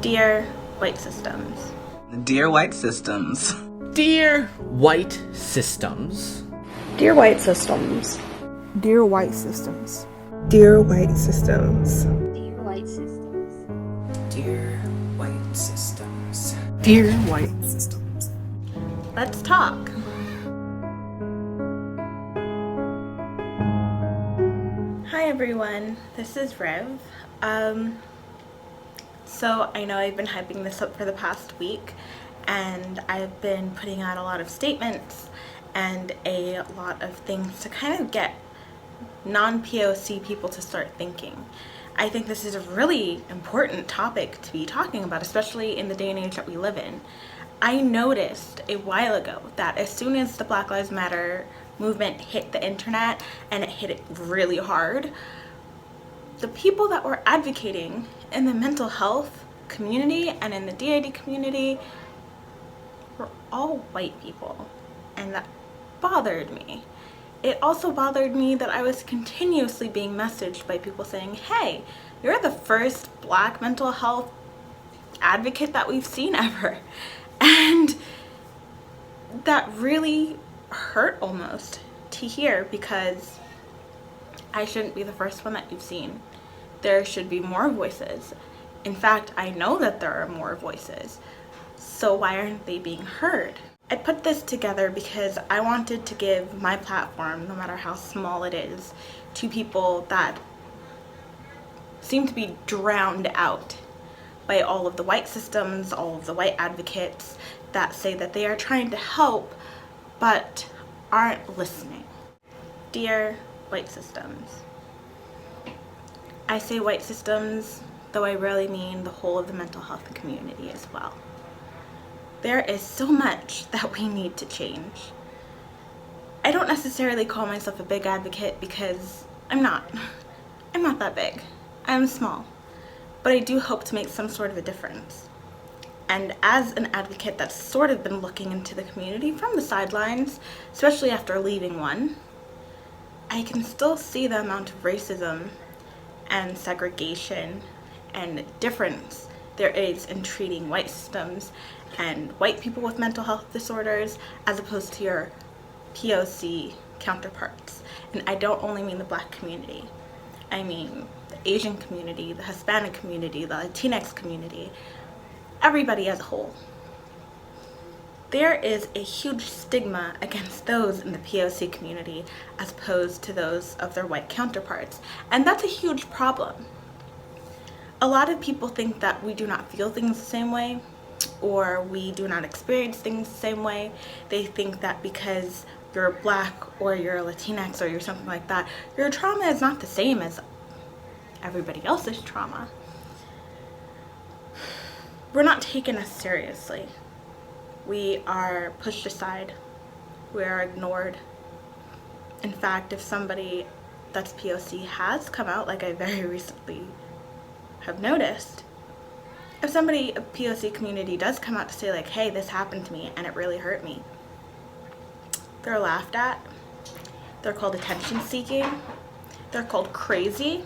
Dear white systems. Dear white systems. Dear white systems. Dear white systems. Dear white systems. Dear white systems. Dear white systems. Dear white systems. Dear white systems. Let's talk. Hi everyone, this is Rev. So I know I've been hyping this up for the past week, and I've been putting out a lot of statements and a lot of things to kind of get non-POC people to start thinking. I think this is a really important topic to be talking about, especially in the day and age that we live in. I noticed a while ago that as soon as the Black Lives Matter movement hit the internet, and it hit it really hard, the people that were advocating in the mental health community and in the DID community were all white people, and that bothered me. It also bothered me that I was continuously being messaged by people saying, hey, you're the first Black mental health advocate that we've seen ever. And that really hurt almost to hear, because I shouldn't be the first one that you've seen. There should be more voices. In fact, I know that there are more voices. So why aren't they being heard? I put this together because I wanted to give my platform, no matter how small it is, to people that seem to be drowned out by all of the white systems, all of the white advocates that say that they are trying to help but aren't listening. Dear white systems. I say white systems, though I really mean the whole of the mental health community as well. There is so much that we need to change. I don't necessarily call myself a big advocate because I'm not. I'm not that big. I'm small. But I do hope to make some sort of a difference. And as an advocate that's sort of been looking into the community from the sidelines, especially after leaving one, I can still see the amount of racism and segregation and difference there is in treating white systems and white people with mental health disorders as opposed to your POC counterparts. And I don't only mean the Black community. I mean the Asian community, the Hispanic community, the Latinx community, everybody as a whole. There is a huge stigma against those in the POC community as opposed to those of their white counterparts, and that's a huge problem. A lot of people think that we do not feel things the same way, or we do not experience things the same way. They think that because you're Black or you're Latinx or you're something like that, your trauma is not the same as everybody else's trauma. We're not taken as seriously. We are pushed aside. We are ignored. In fact, if somebody that's POC has come out, like I very recently have noticed, if somebody, a POC community does come out to say like, hey, this happened to me and it really hurt me, they're laughed at. They're called attention seeking. They're called crazy.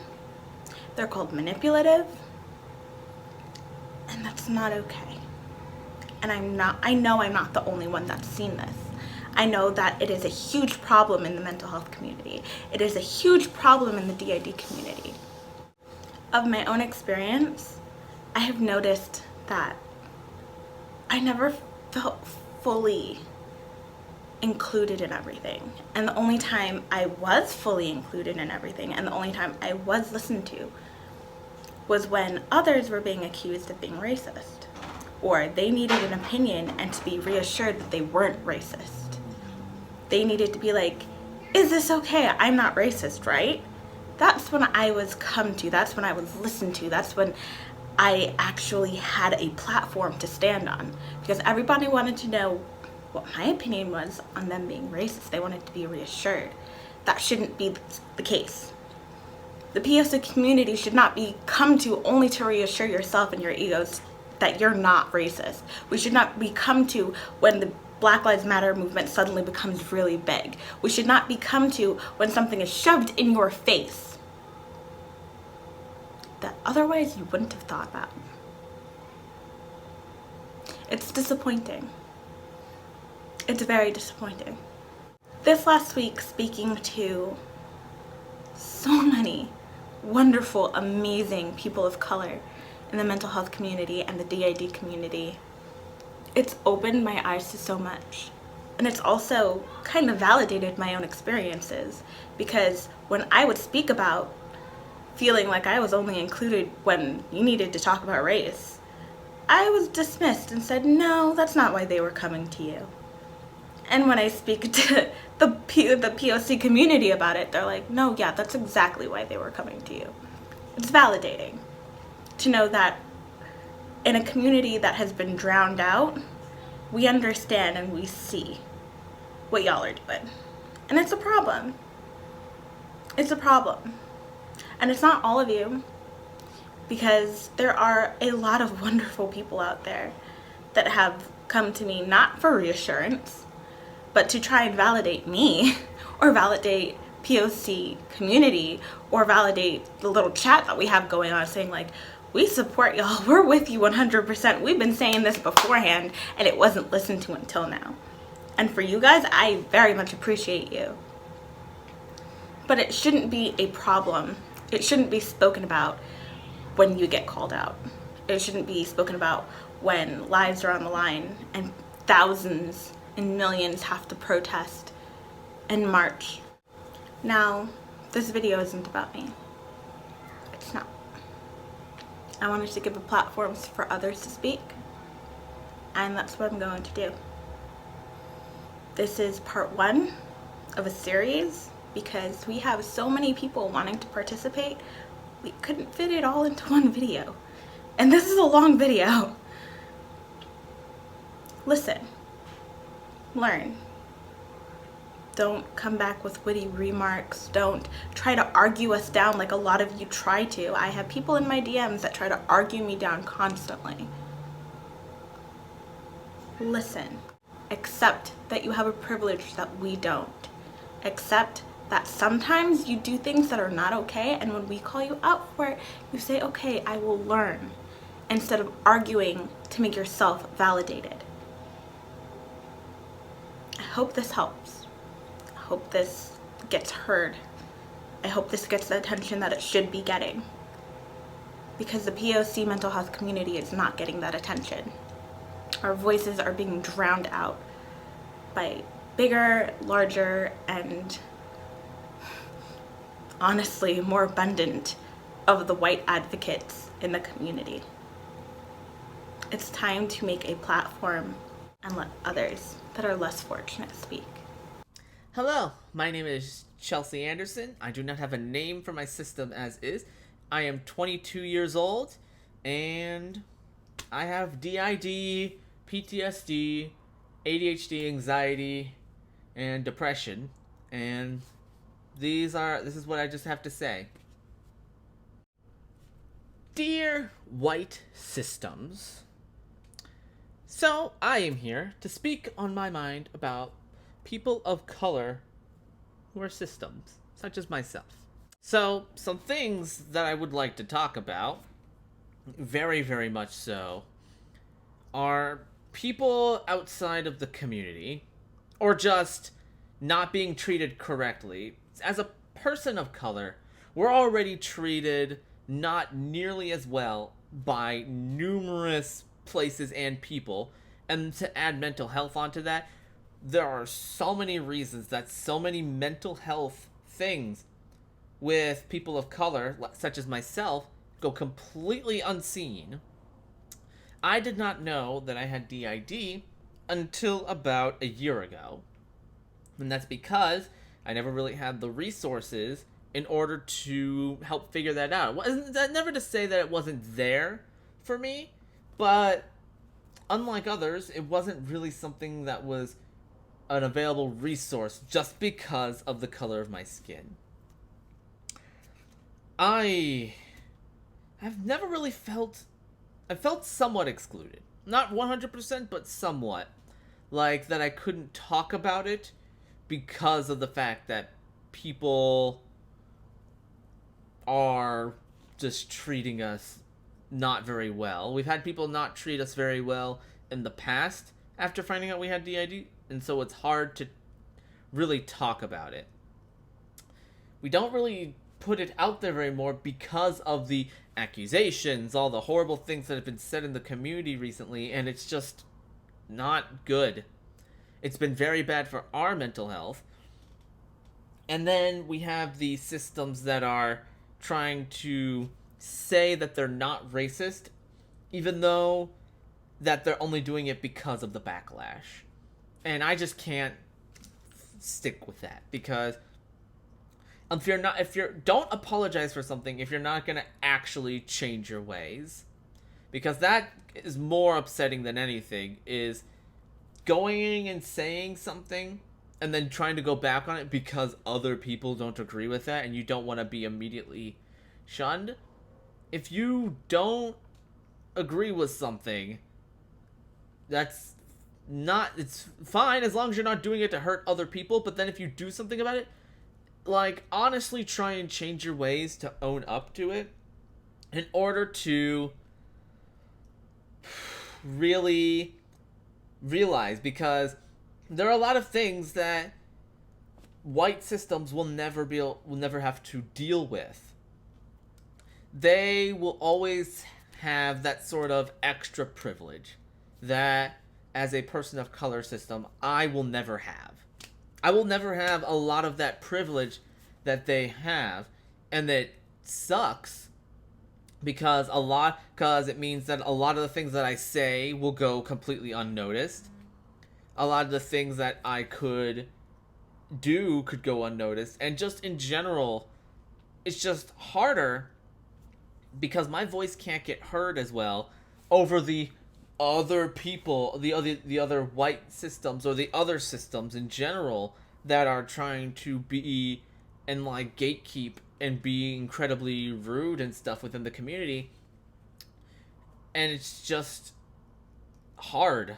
They're called manipulative. And that's not okay. And I know I'm not the only one that's seen this. I know that it is a huge problem in the mental health community. It is a huge problem in the DID community. Of my own experience, I have noticed that I never felt fully included in everything. And the only time I was fully included in everything, and the only time I was listened to, was when others were being accused of being racist, or they needed an opinion and to be reassured that they weren't racist. They needed to be like, is this okay? I'm not racist, right? That's when I was come to, that's when I was listened to, that's when I actually had a platform to stand on, because everybody wanted to know what my opinion was on them being racist. They wanted to be reassured. That shouldn't be the case. The POC community should not be come to only to reassure yourself and your egos that you're not racist. We should not be come to when the Black Lives Matter movement suddenly becomes really big. We should not be come to when something is shoved in your face that otherwise you wouldn't have thought about. It's disappointing. It's very disappointing. This last week, speaking to so many wonderful, amazing people of color in the mental health community and the DID community, it's opened my eyes to so much. And it's also kind of validated my own experiences, because when I would speak about feeling like I was only included when you needed to talk about race, I was dismissed and said, no, that's not why they were coming to you. And when I speak to the POC community about it, they're like, no, yeah, that's exactly why they were coming to you. It's validating to know that in a community that has been drowned out, we understand and we see what y'all are doing. And it's a problem. It's a problem. And it's not all of you, because there are a lot of wonderful people out there that have come to me not for reassurance, but to try and validate me or validate POC community or validate the little chat that we have going on, saying like, we support y'all, we're with you 100%. We've been saying this beforehand and it wasn't listened to until now. And for you guys, I very much appreciate you. But it shouldn't be a problem. It shouldn't be spoken about when you get called out. It shouldn't be spoken about when lives are on the line and thousands and millions have to protest and march. Now, this video isn't about me. It's not. I wanted to give a platform for others to speak, and that's what I'm going to do. This is part 1 of a series, because we have so many people wanting to participate, we couldn't fit it all into one video. And this is a long video. Listen. Learn. Don't come back with witty remarks. Don't try to argue us down like a lot of you try to. I have people in my DMs that try to argue me down constantly. Listen. Accept that you have a privilege that we don't. Accept that sometimes you do things that are not okay, and when we call you out for it, you say, okay, I will learn, instead of arguing to make yourself validated. I hope this helps. I hope this gets heard. I hope this gets the attention that it should be getting, because the POC mental health community is not getting that attention. Our voices are being drowned out by bigger, larger, and honestly more abundant of the white advocates in the community. It's time to make a platform and let others that are less fortunate speak. Hello, my name is Chelsea Anderson. I do not have a name for my system as is. I am 22 years old, and I have DID, PTSD, ADHD, anxiety, and depression, and this is what I just have to say. Dear white systems, so I am here to speak on my mind about people of color who are systems, such as myself. So, some things that I would like to talk about, very, very much so, are people outside of the community, or just not being treated correctly. As a person of color, we're already treated not nearly as well by numerous places and people, and to add mental health onto that, there are so many reasons that so many mental health things with people of color, such as myself, go completely unseen. I did not know that I had DID until about a year ago. And that's because I never really had the resources in order to help figure that out. Never to say that it wasn't there for me, but unlike others, it wasn't really something that was an available resource just because of the color of my skin. I've never really I felt somewhat excluded. Not 100%, but somewhat. Like that I couldn't talk about it because of the fact that people are just treating us not very well. We've had people not treat us very well in the past after finding out we had DID, and so it's hard to really talk about it. We don't really put it out there anymore because of the accusations, all the horrible things that have been said in the community recently, and it's just not good. It's been very bad for our mental health. And then we have the systems that are trying to say that they're not racist, even though that they're only doing it because of the backlash. And I just can't stick with that, because don't apologize for something if you're not going to actually change your ways. Because that is more upsetting than anything, is going and saying something and then trying to go back on it because other people don't agree with that and you don't want to be immediately shunned. If you don't agree with something, it's fine as long as you're not doing it to hurt other people. But then if you do something about it, like, honestly try and change your ways to own up to it in order to really realize, because there are a lot of things that white systems will never have to deal with. They will always have that sort of extra privilege that, as a person of color system, I will never have. I will never have a lot of that privilege that they have, and that sucks because it means that a lot of the things that I say will go completely unnoticed. A lot of the things that I could do could go unnoticed, and just in general, it's just harder because my voice can't get heard as well over the other people, the other white systems, or the other systems in general that are trying to be and like gatekeep and be incredibly rude and stuff within the community. And it's just hard,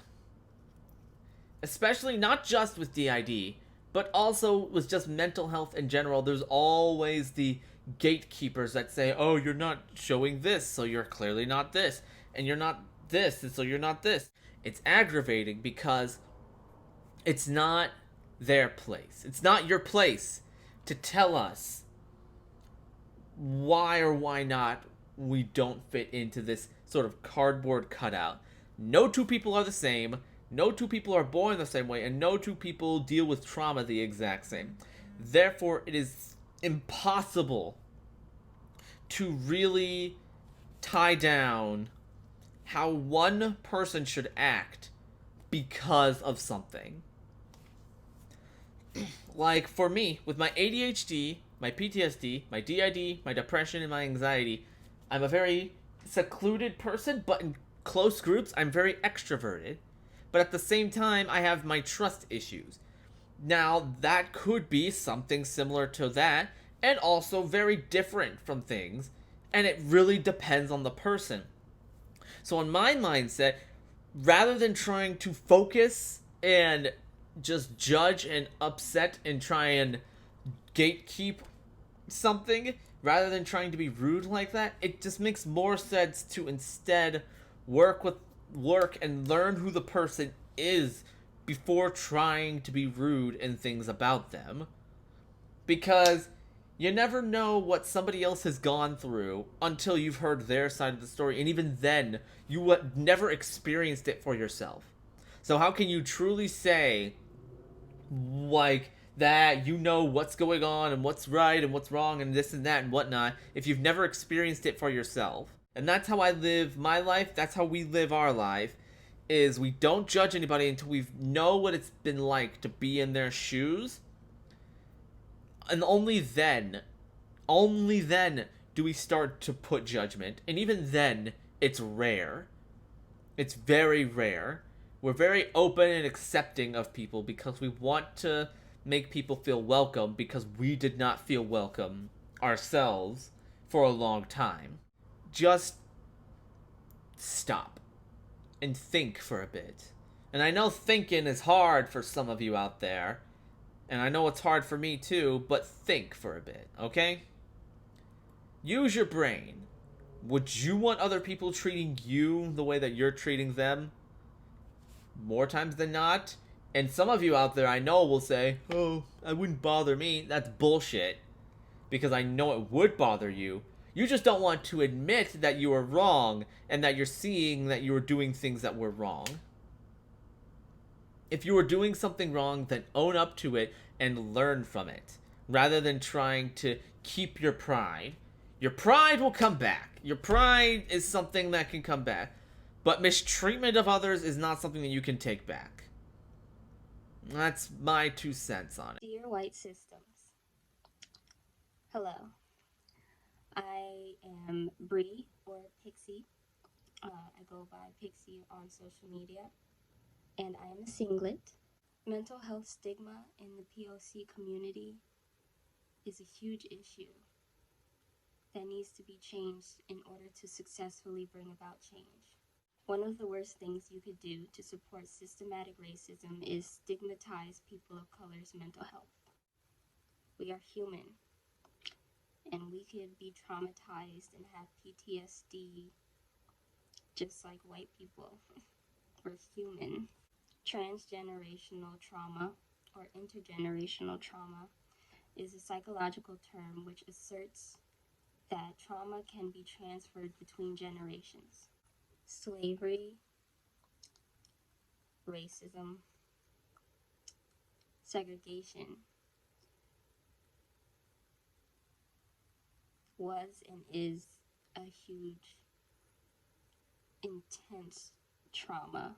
especially not just with DID, but also with just mental health in general. There's always the gatekeepers that say, oh, you're not showing this, so you're clearly not this, and you're not this, and so you're not this. It's aggravating because it's not their place. It's not your place to tell us why or why not we don't fit into this sort of cardboard cutout. No two people are the same. No two people are born the same way, and no two people deal with trauma the exact same. Therefore, it is impossible to really tie down how one person should act because of something. Like, for me, with my ADHD, my PTSD, my DID, my depression, and my anxiety, I'm a very secluded person, but in close groups, I'm very extroverted. But at the same time, I have my trust issues. Now, that could be something similar to that, and also very different from things, and it really depends on the person. So in my mindset, rather than trying to focus and just judge and upset and try and gatekeep something, rather than trying to be rude like that, it just makes more sense to instead work and learn who the person is before trying to be rude and things about them. Because you never know what somebody else has gone through until you've heard their side of the story, and even then, you have never experienced it for yourself. So how can you truly say, like, that you know what's going on and what's right and what's wrong and this and that and whatnot if you've never experienced it for yourself? And that's how I live my life. That's how we live our life, is we don't judge anybody until we know what it's been like to be in their shoes. And only then do we start to put judgment. And even then, it's rare. It's very rare. We're very open and accepting of people because we want to make people feel welcome, because we did not feel welcome ourselves for a long time. Just stop and think for a bit. And I know thinking is hard for some of you out there, and I know it's hard for me too, but think for a bit, okay? Use your brain. Would you want other people treating you the way that you're treating them? more times than not. And some of you out there I know will say, oh, it wouldn't bother me. That's bullshit. Because I know it would bother you. You just don't want to admit that you were wrong and that you're seeing that you were doing things that were wrong. If you were doing something wrong, then own up to it and learn from it. Rather than trying to keep your pride. Your pride will come back. Your pride is something that can come back. But mistreatment of others is not something that you can take back. That's my 2 cents on it. Dear White Systems. Hello. I am Bree, or Pixie. I go by Pixie on social media. And I am a singlet. Mental health stigma in the POC community is a huge issue that needs to be changed in order to successfully bring about change. One of the worst things you could do to support systematic racism is stigmatize people of color's mental health. We are human, and we could be traumatized and have PTSD just like white people. We're human. Transgenerational trauma, or intergenerational trauma, is a psychological term which asserts that trauma can be transferred between generations. Slavery, racism, segregation was and is a huge, intense trauma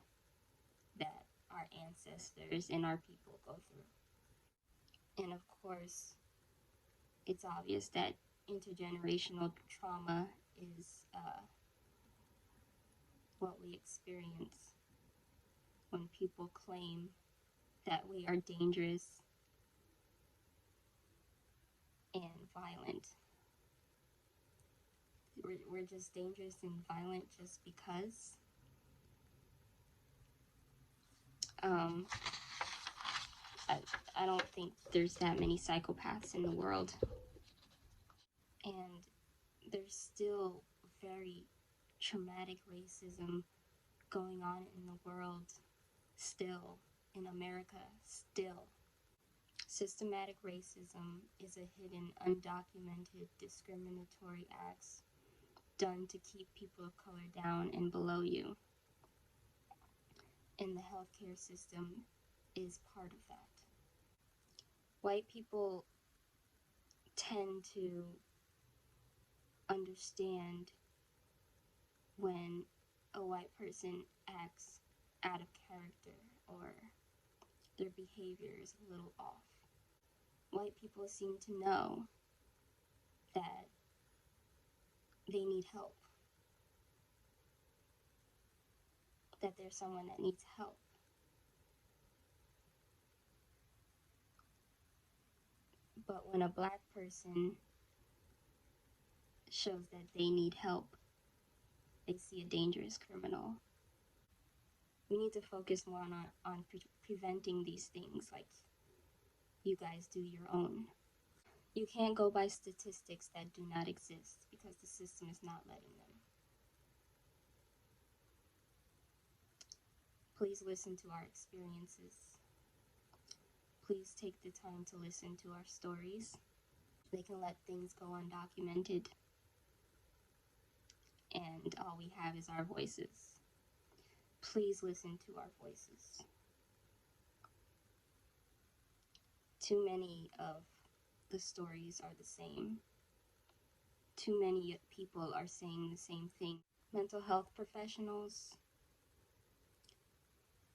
that our ancestors and our people go through. And of course, it's obvious that intergenerational trauma is what we experience when people claim that we are dangerous and violent. We're just dangerous and violent just because. I don't think there's that many psychopaths in the world. And there's still very traumatic racism going on in the world, still, in America, still. Systematic racism is a hidden, undocumented, discriminatory acts done to keep people of color down and below you. And the healthcare system is part of that. White people tend to understand when a white person acts out of character or their behavior is a little off. White people seem to know that they need help, that there's someone that needs help. But when a black person shows that they need help, they see a dangerous criminal. We need to focus more on preventing these things, like you guys do your own. You can't go by statistics that do not exist because the system is not letting them. Please listen to our experiences. Please take the time to listen to our stories. They can let things go undocumented. And all we have is our voices. Please listen to our voices. Too many of the stories are the same. Too many people are saying the same thing. Mental health professionals,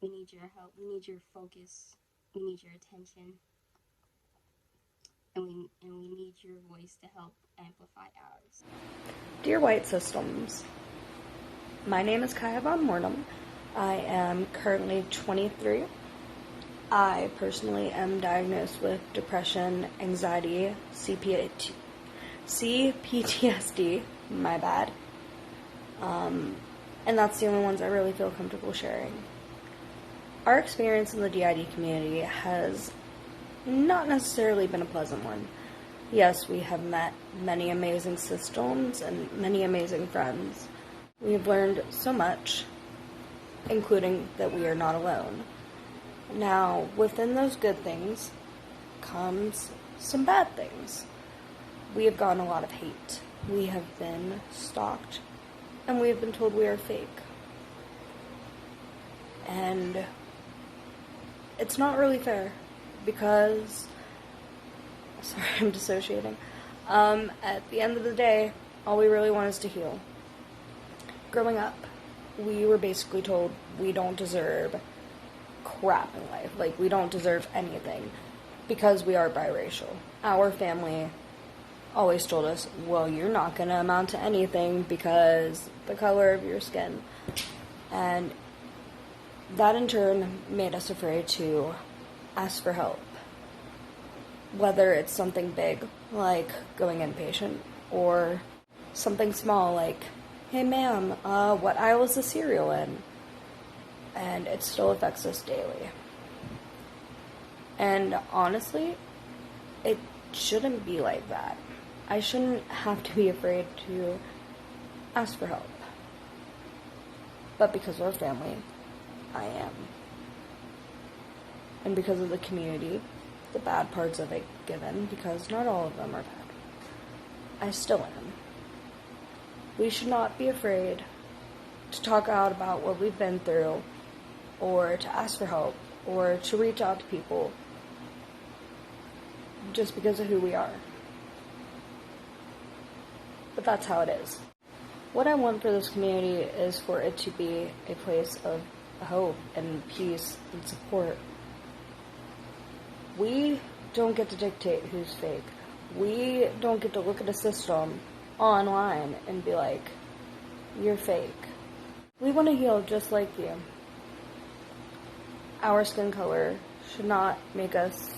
we need your help. We need your focus. We need your attention. And we need your voice to help amplify ours. Dear White Systems, my name is Kaya Von Mortem. I am currently 23. I personally am diagnosed with depression, anxiety, CPTSD, my bad. And that's the only ones I really feel comfortable sharing. Our experience in the DID community has not necessarily been a pleasant one. Yes, we have met many amazing systems and many amazing friends. We've learned so much, including that we are not alone. Now, within those good things comes some bad things. We have gotten a lot of hate. We have been stalked, and we have been told we are fake. And it's not really fair because, sorry, I'm dissociating. At the end of the day, all we really want is to heal. Growing up, we were basically told we don't deserve crap in life. Like, we don't deserve anything because we are biracial. Our family always told us, well, you're not going to amount to anything because the color of your skin. And that in turn made us afraid to ask for help. Whether it's something big, like going inpatient, or something small, like, hey ma'am, what aisle is the cereal in? And it still affects us daily. And honestly, it shouldn't be like that. I shouldn't have to be afraid to ask for help. But because of our family, I am. And because of the community, the bad parts of it given, because not all of them are bad, I still am. We should not be afraid to talk out about what we've been through, or to ask for help, or to reach out to people, just because of who we are. But that's how it is. What I want for this community is for it to be a place of hope and peace and support. We don't get to dictate who's fake. We don't get to look at a system online and be like, you're fake. We want to heal just like you. Our skin color should not make us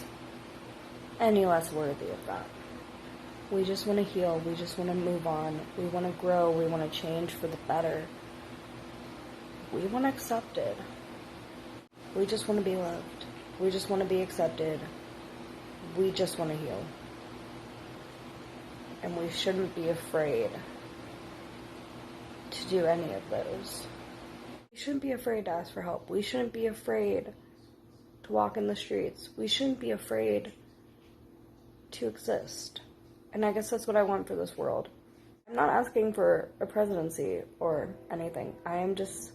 any less worthy of that. We just want to heal. We just want to move on. We want to grow. We want to change for the better. We want accepted. We just want to be loved. We just want to be accepted. We just want to heal. And we shouldn't be afraid to do any of those. We shouldn't be afraid to ask for help. We shouldn't be afraid to walk in the streets. We shouldn't be afraid to exist. And I guess that's what I want for this world. I'm not asking for a presidency or anything. I am just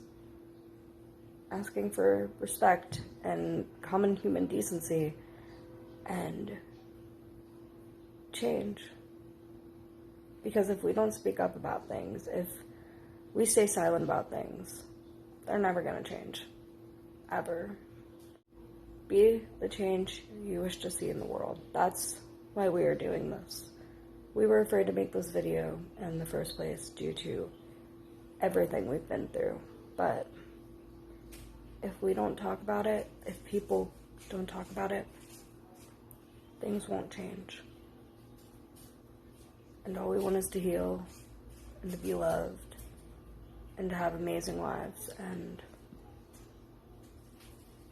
asking for respect and common human decency and change. Because if we don't speak up about things, if we stay silent about things, they're never going to change. Ever. Be the change you wish to see in the world. That's why we are doing this. We were afraid to make this video in the first place due to everything we've been through. But if we don't talk about it, if people don't talk about it, things won't change. And all we want is to heal and to be loved and to have amazing lives. And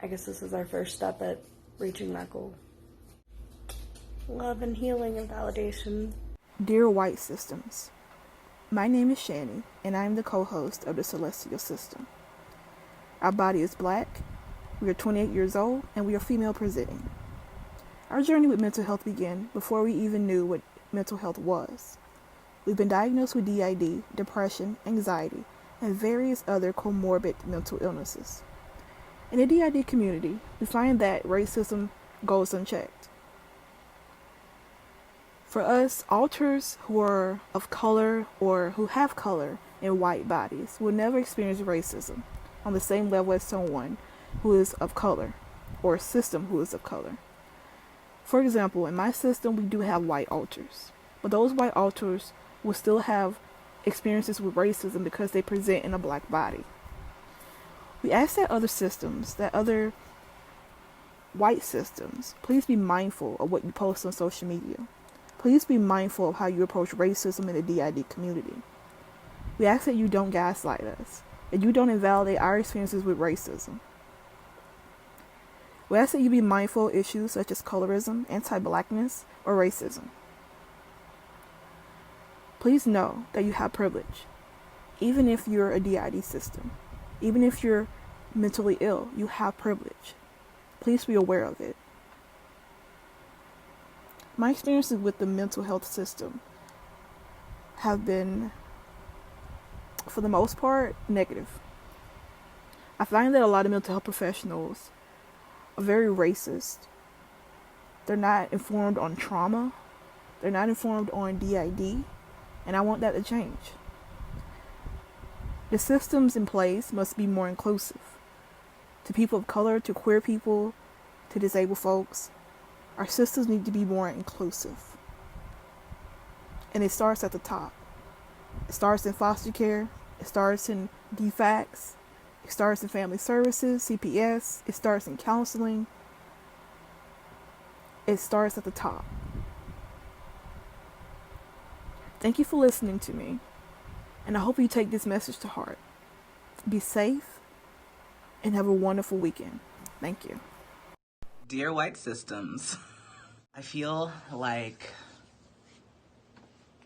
I guess this is our first step at reaching that goal. Love and healing and validation. Dear White Systems, my name is Shani, and I am the co-host of the Celestial System. Our body is black, we are 28 years old, and we are female presenting. Our journey with mental health began before we even knew what mental health was. We've been diagnosed with DID, depression, anxiety, and various other comorbid mental illnesses. In the DID community, we find that racism goes unchecked. For us, alters who are of color or who have color in white bodies will never experience racism on the same level as someone who is of color or a system who is of color. For example, in my system, we do have white alters, but those white alters will still have experiences with racism because they present in a black body. We ask that other systems, that other white systems, please be mindful of what you post on social media. Please be mindful of how you approach racism in the DID community. We ask that you don't gaslight us, that you don't invalidate our experiences with racism. We ask that you be mindful of issues such as colorism, anti-blackness, or racism. Please know that you have privilege, even if you're a DID system, even if you're mentally ill. You have privilege. Please be aware of it. My experiences with the mental health system have been, for the most part, negative. I find that a lot of mental health professionals are very racist. They're not informed on trauma. They're not informed on DID. And I want that to change. The systems in place must be more inclusive. To people of color, to queer people, to disabled folks, our systems need to be more inclusive. And it starts at the top. It starts in foster care. It starts in DFACS. It starts in family services, CPS. It starts in counseling. It starts at the top. Thank you for listening to me. And I hope you take this message to heart. Be safe and have a wonderful weekend. Thank you. Dear white systems, I feel like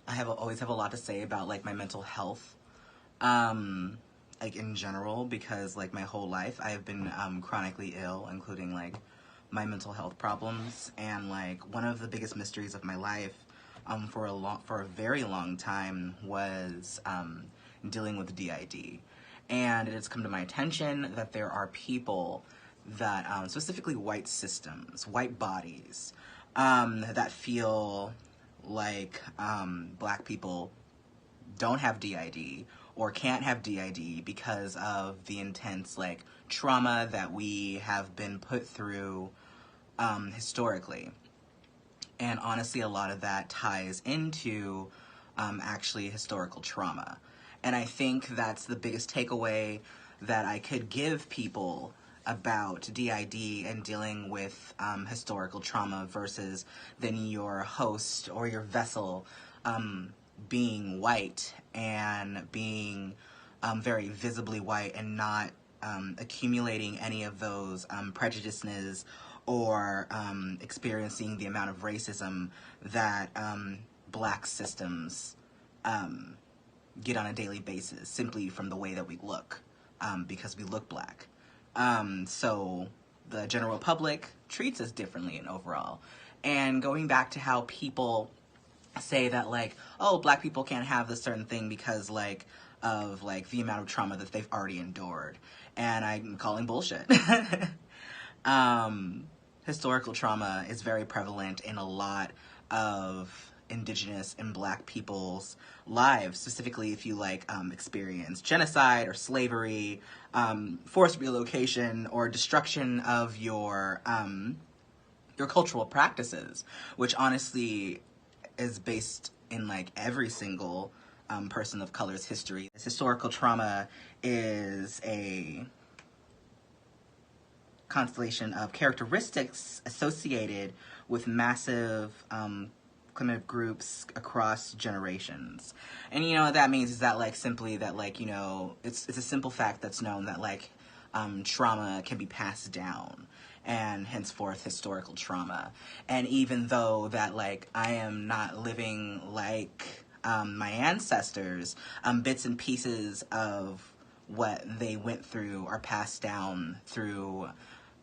I always have a lot to say about like my mental health, like in general, because like my whole life I've been chronically ill, including like my mental health problems, and like one of the biggest mysteries of my life for a very long time was dealing with DID. And it has come to my attention that there are people that, specifically white systems, white bodies, that feel like black people don't have DID or can't have DID because of the intense like trauma that we have been put through historically. And honestly, a lot of that ties into actually historical trauma. And I think that's the biggest takeaway that I could give people about DID and dealing with historical trauma versus then your host or your vessel being white and being very visibly white and not accumulating any of those prejudices or experiencing the amount of racism that black systems get on a daily basis simply from the way that we look, because we look black. So the general public treats us differently in overall. And going back to how people say that like, oh, black people can't have this certain thing because like of like the amount of trauma that they've already endured. And I'm calling bullshit. Historical trauma is very prevalent in a lot of indigenous and black people's lives, specifically if you like experience genocide or slavery, forced relocation, or destruction of your cultural practices, which honestly is based in like every single person of color's history. This historical trauma is a constellation of characteristics associated with massive kind of groups across generations. And you know what that means is that like simply that like, you know, it's a simple fact that's known that like trauma can be passed down, and henceforth historical trauma. And even though that like I am not living like my ancestors, bits and pieces of what they went through are passed down through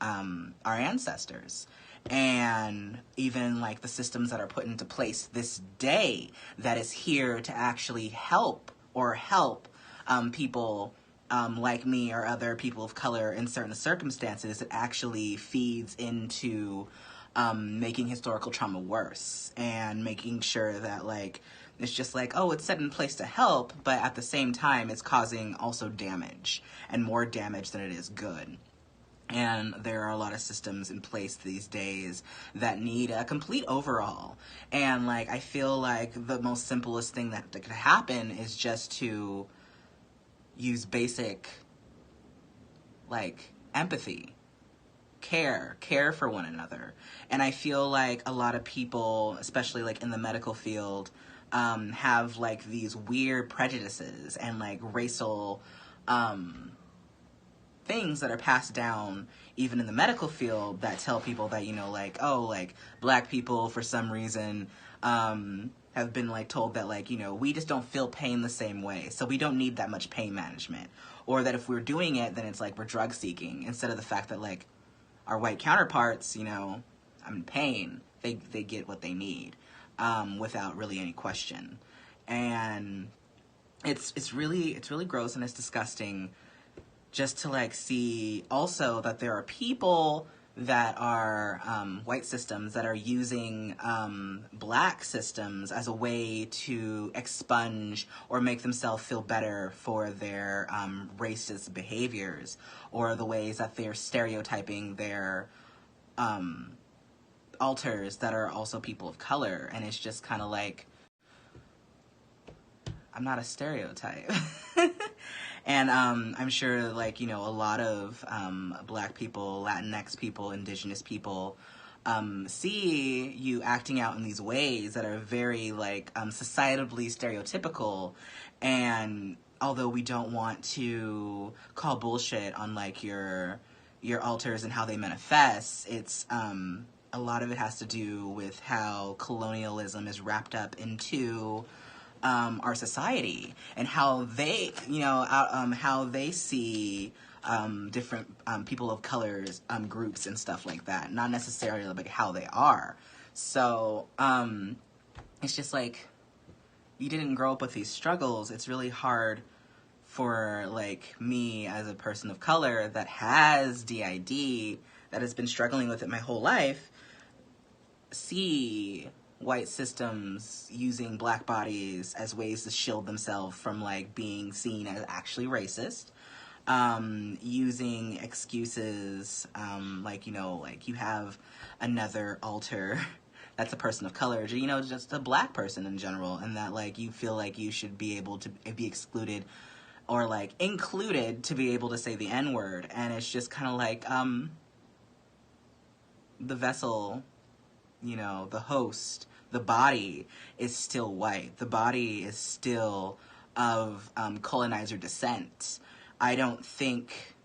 our ancestors. And even like the systems that are put into place this day that is here to actually help people like me or other people of color in certain circumstances, it actually feeds into making historical trauma worse and making sure that like it's just like, oh, it's set in place to help, but at the same time it's causing also damage, and more damage than it is good. And there are a lot of systems in place these days that need a complete overhaul. And like I feel like the most simplest thing that could happen is just to use basic like empathy, care for one another. And I feel like a lot of people, especially like in the medical field, have like these weird prejudices and like racial things that are passed down even in the medical field that tell people that, you know, like, oh, like black people for some reason have been like told that like, you know, we just don't feel pain the same way, so we don't need that much pain management. Or that if we're doing it, then it's like we're drug seeking, instead of the fact that like our white counterparts, you know, I'm in pain, they get what they need without really any question. And it's really gross and it's disgusting just to like see also that there are people that are white systems that are using black systems as a way to expunge or make themselves feel better for their racist behaviors, or the ways that they're stereotyping their alters that are also people of color. And it's just kind of like, I'm not a stereotype. And I'm sure, like, you know, a lot of black people, Latinx people, indigenous people see you acting out in these ways that are very, like, societally stereotypical. And although we don't want to call bullshit on, like, your alters and how they manifest, it's a lot of it has to do with how colonialism is wrapped up into our society, and how they, you know, how they see different people of colors groups and stuff like that, not necessarily like how they are. So it's just like, you didn't grow up with these struggles. It's really hard for like me as a person of color that has DID, that has been struggling with it my whole life, see white systems using black bodies as ways to shield themselves from like being seen as actually racist, using excuses like, you know, like you have another alter that's a person of color, you know, just a black person in general, and that like you feel like you should be able to be excluded or like included to be able to say the N-word. And it's just kind of like the vessel, you know, the host, the body is still white. The body is still of colonizer descent. I don't think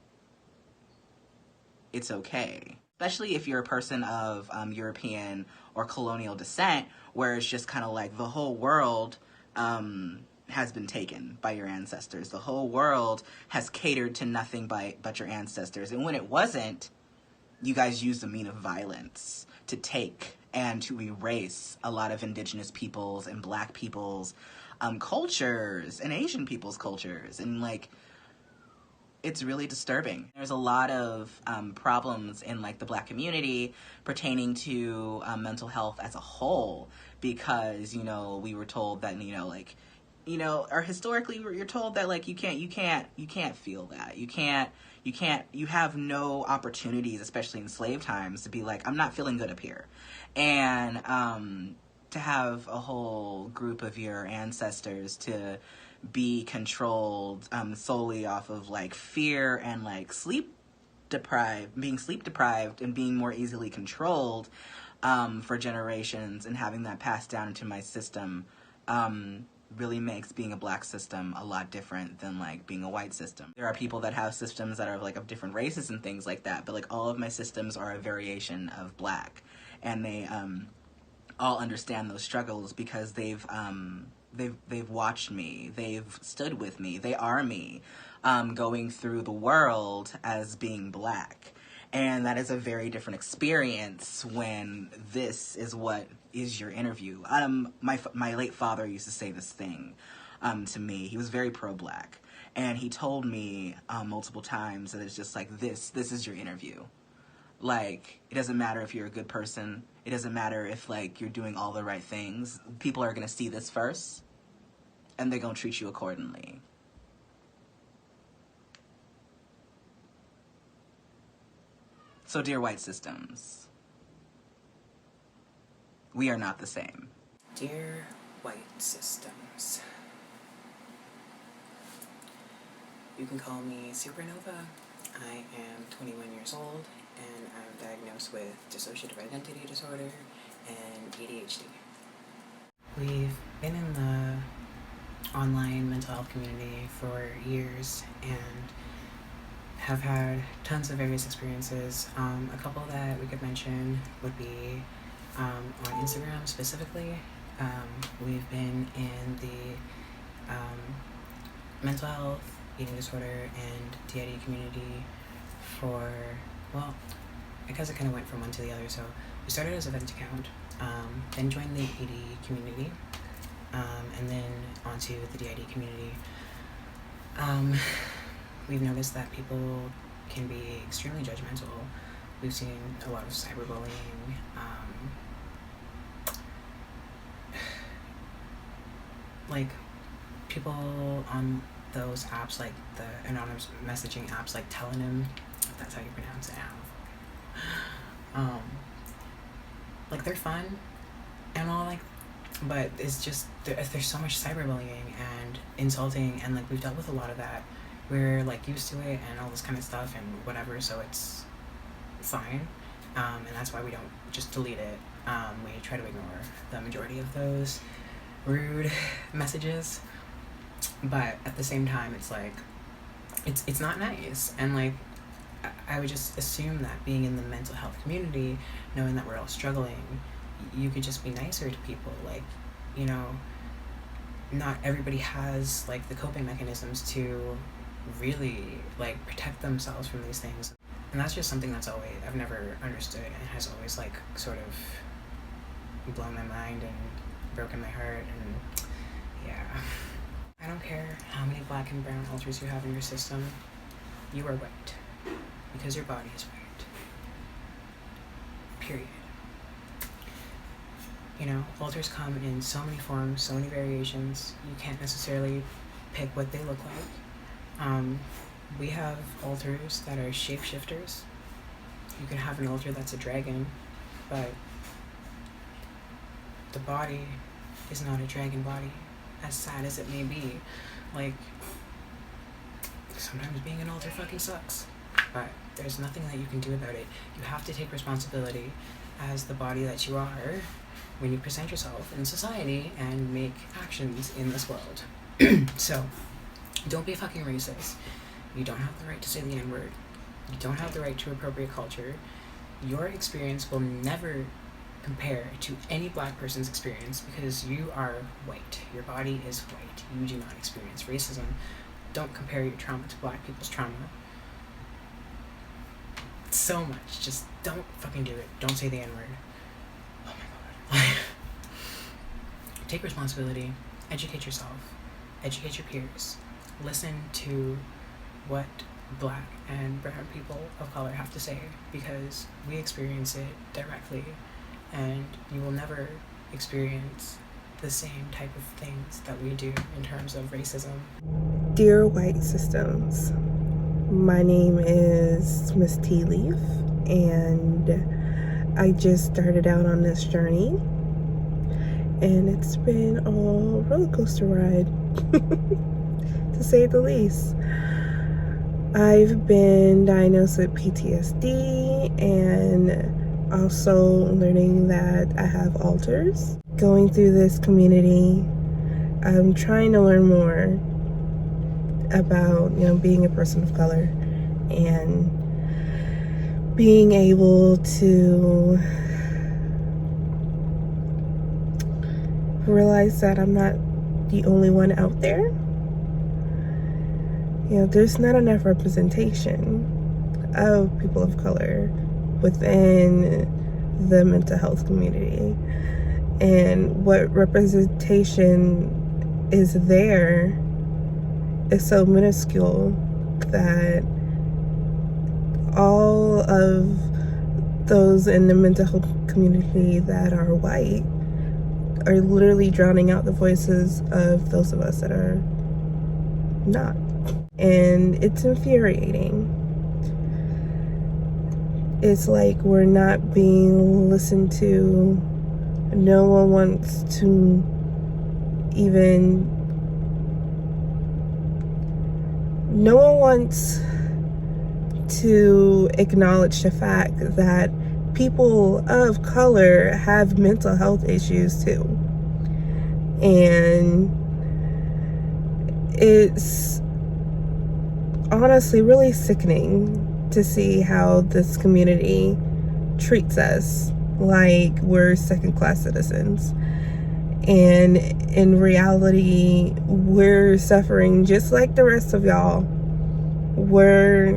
it's okay, especially if you're a person of European or colonial descent, where it's just kind of like the whole world has been taken by your ancestors. The whole world has catered to nothing but your ancestors. And when it wasn't, you guys used the mean of violence to take and to erase a lot of indigenous peoples and black people's cultures and Asian people's cultures. And like, it's really disturbing. There's a lot of problems in like the black community pertaining to mental health as a whole, because, you know, we were told that, you know, like, you know, or historically you're told that like you can't feel that. You have no opportunities, especially in slave times, to be like, I'm not feeling good up here. And to have a whole group of your ancestors to be controlled solely off of like fear and like being sleep deprived and being more easily controlled for generations, and having that passed down into my system really makes being a black system a lot different than like being a white system. There are people that have systems that are like of different races and things like that, but like all of my systems are a variation of black, and they all understand those struggles because they've watched me, they've stood with me, they are me, going through the world as being black. And that is a very different experience when this is what is your interview. My late father used to say this thing to me. He was very pro-black. And he told me multiple times that it's just like, this is your interview. Like, it doesn't matter if you're a good person. It doesn't matter if, like, you're doing all the right things. People are going to see this first, and they're going to treat you accordingly. So, dear white systems, we are not the same. Dear white systems, you can call me Supernova. I am 21 years old, and I'm diagnosed with dissociative identity disorder and ADHD. We've been in the online mental health community for years and have had tons of various experiences. A couple that we could mention would be on Instagram specifically. We've been in the mental health, eating disorder, and DID community for, well, I guess it kind of went from one to the other. So we started as a vent account, then joined the AD community, and then onto the DID community. We've noticed that people can be extremely judgmental. We've seen a lot of cyberbullying, like people on those apps, like the anonymous messaging apps, like Telenym, if that's how you pronounce it. Like they're fun and all, like, but it's just there's so much cyberbullying and insulting, and like we've dealt with a lot of that. We're like used to it and all this kind of stuff and whatever, so it's fine. And that's why we don't just delete it. We try to ignore the majority of those rude messages, but at the same time it's like it's not nice. And like I would just assume that being in the mental health community, knowing that we're all struggling, you could just be nicer to people. Like, you know, not everybody has like the coping mechanisms to really like protect themselves from these things. And that's just something that's always I've never understood, and has always like sort of blown my mind and broken my heart. And yeah, I don't care how many black and brown alters you have in your system, you are white because your body is white, period. You know, alters come in so many forms, so many variations. You can't necessarily pick what they look like. We have alters that are shapeshifters. You can have an alter that's a dragon, but the body is not a dragon body, as sad as it may be. Like, sometimes being an alter fucking sucks, but there's nothing that you can do about it. You have to take responsibility as the body that you are when you present yourself in society and make actions in this world. So, don't be fucking racist. You don't have the right to say the N-word. You don't have the right to appropriate culture. Your experience will never compare to any black person's experience because you are white. Your body is white. You do not experience racism. Don't compare your trauma to black people's trauma. So much. Just don't fucking do it. Don't say the N-word. Oh my god. Take responsibility. Educate yourself. Educate your peers. Listen to what black and brown people of color have to say, because we experience it directly, and you will never experience the same type of things that we do in terms of racism. Dear white systems, my name is Miss Tea Leaf, and I just started out on this journey, and it's been a roller coaster ride, to say the least. I've been diagnosed with PTSD and also learning that I have alters. Going through this community, I'm trying to learn more about, you know, being a person of color and being able to realize that I'm not the only one out there. You know, there's not enough representation of people of color within the mental health community. And what representation is there is so minuscule that all of those in the mental health community that are white are literally drowning out the voices of those of us that are not. And it's infuriating. It's like we're not being listened to. No one wants to even... No one wants to acknowledge the fact that people of color have mental health issues too. And it's honestly really sickening to see how this community treats us like we're second-class citizens. And in reality, we're suffering just like the rest of y'all. We're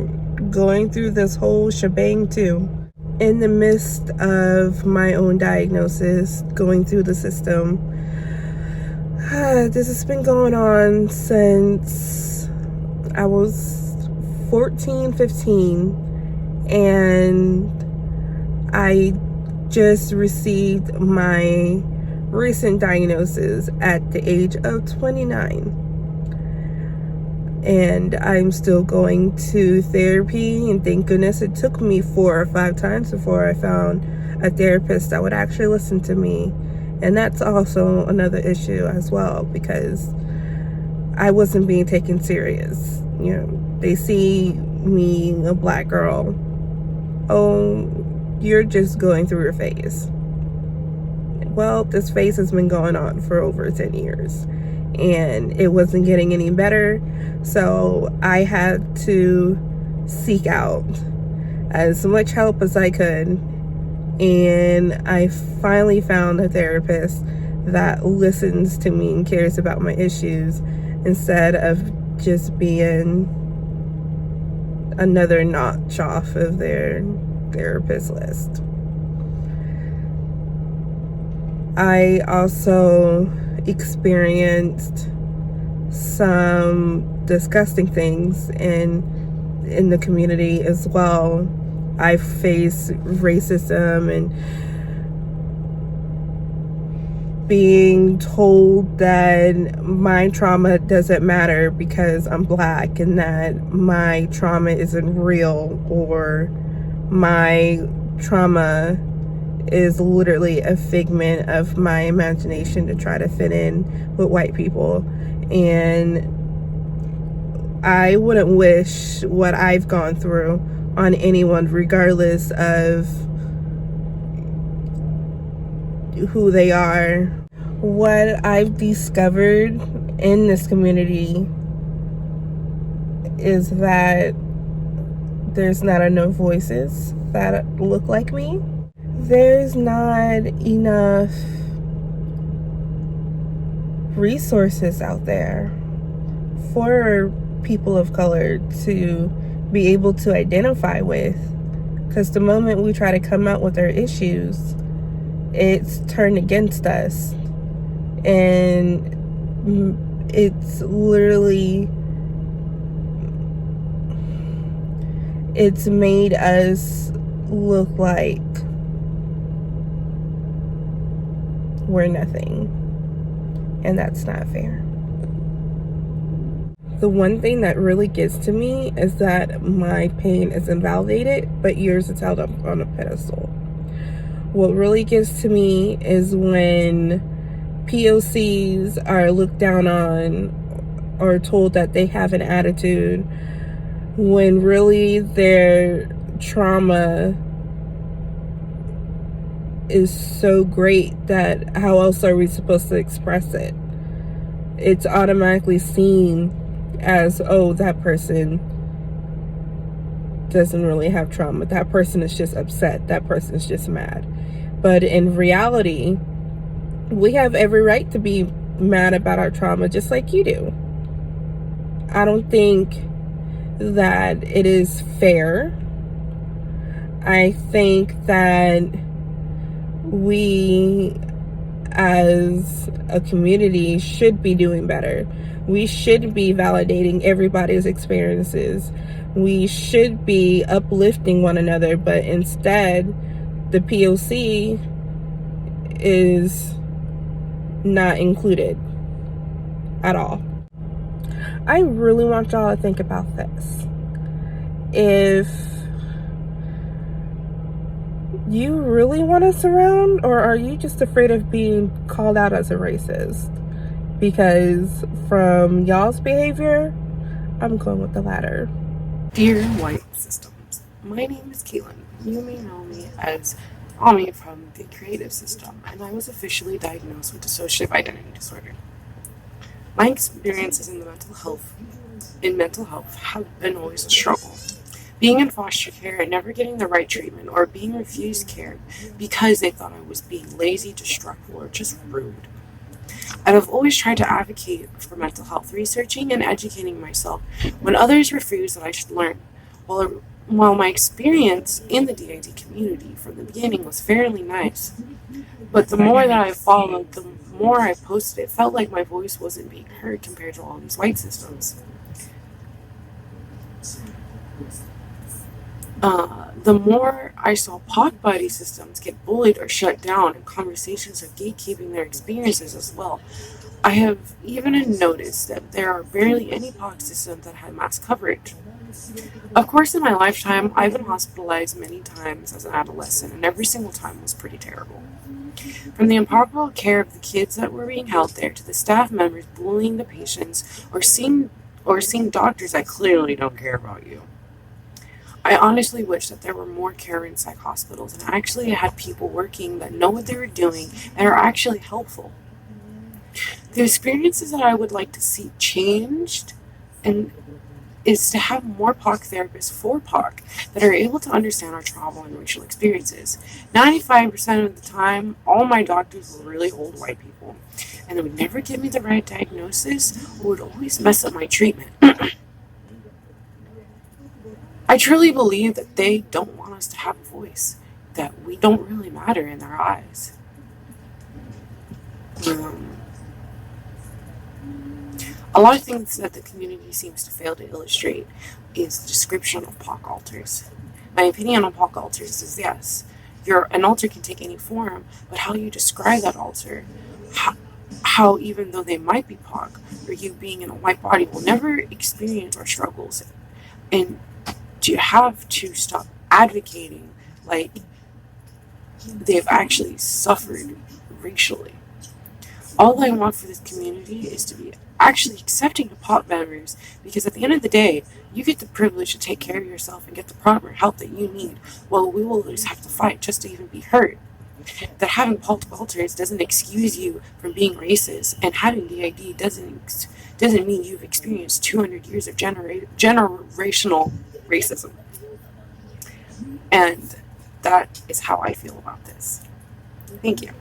going through this whole shebang too. In the midst of my own diagnosis, going through the system, this has been going on since I was 14, 15, and I just received my recent diagnosis at the age of 29. And I'm still going to therapy, and thank goodness it took me 4 or 5 times before I found a therapist that would actually listen to me. And that's also another issue as well, because I wasn't being taken serious. You know, they see me, a black girl, oh, you're just going through your phase. Well, this phase has been going on for over 10 years. And it wasn't getting any better, so I had to seek out as much help as I could, and I finally found a therapist that listens to me and cares about my issues instead of just being another notch off of their therapist list. I also experienced some disgusting things in the community as well. I faced racism and being told that my trauma doesn't matter because I'm black, and that my trauma isn't real, or my trauma is literally a figment of my imagination to try to fit in with white people. And I wouldn't wish what I've gone through on anyone, regardless of who they are. What I've discovered in this community is that there's not enough voices that look like me. There's not enough resources out there for people of color to be able to identify with, because the moment we try to come out with our issues, it's turned against us, and it's literally, it's made us look like we're nothing, and that's not fair. The one thing that really gets to me is that my pain is invalidated, but yours is held up on a pedestal. What really gets to me is when POCs are looked down on or told that they have an attitude, when really their trauma is so great that how else are we supposed to express it? It's automatically seen as, oh, that person doesn't really have trauma. That person is just upset. That person is just mad. But in reality, we have every right to be mad about our trauma just like you do. I don't think that it is fair. I think that we as a community should be doing better. We should be validating everybody's experiences. We should be uplifting one another, but instead the POC is not included at all. I really want y'all to think about this. If you really want us around, or are you just afraid of being called out as a racist? Because from y'all's behavior, I'm going with the latter. Dear White Systems, my name is Keelan. You may know me as Ami from the Creative System, and I was officially diagnosed with dissociative identity disorder. My experiences in mental health have been always a struggle. Being in foster care and never getting the right treatment, or being refused care because they thought I was being lazy, destructive, or just rude. And I've always tried to advocate for mental health, researching and educating myself when others refuse that I should learn. While my experience in the DID community from the beginning was fairly nice, but the more that I followed, the more I posted, it felt like my voice wasn't being heard compared to all these white systems. The more I saw POC body systems get bullied or shut down, and conversations of gatekeeping their experiences as well, I have even noticed that there are barely any POC systems that have mass coverage. Of course, in my lifetime, I've been hospitalized many times as an adolescent, and every single time was pretty terrible. From the improper care of the kids that were being held there to the staff members bullying the patients or seeing doctors that clearly don't care about you. I honestly wish that there were more care in psych hospitals and actually had people working that know what they were doing and are actually helpful. The experiences that I would like to see changed and is to have more POC therapists for POC that are able to understand our trauma and racial experiences. 95% of the time, all my doctors were really old white people, and they would never give me the right diagnosis or would always mess up my treatment. I truly believe that they don't want us to have a voice, that we don't really matter in their eyes. A lot of things that the community seems to fail to illustrate is the description of POC alters. My opinion on POC alters is yes, an alter can take any form, but how you describe that alter, how even though they might be POC, or you being in a white body will never experience our struggles. And you have to stop advocating like they've actually suffered racially. All I want for this community is to be actually accepting of POC members, because at the end of the day, you get the privilege to take care of yourself and get the proper help that you need, while we will always have to fight just to even be heard. That having POC alters doesn't excuse you from being racist, and having DID doesn't mean you've experienced 200 years of generational racism. And that is how I feel about this. Thank you.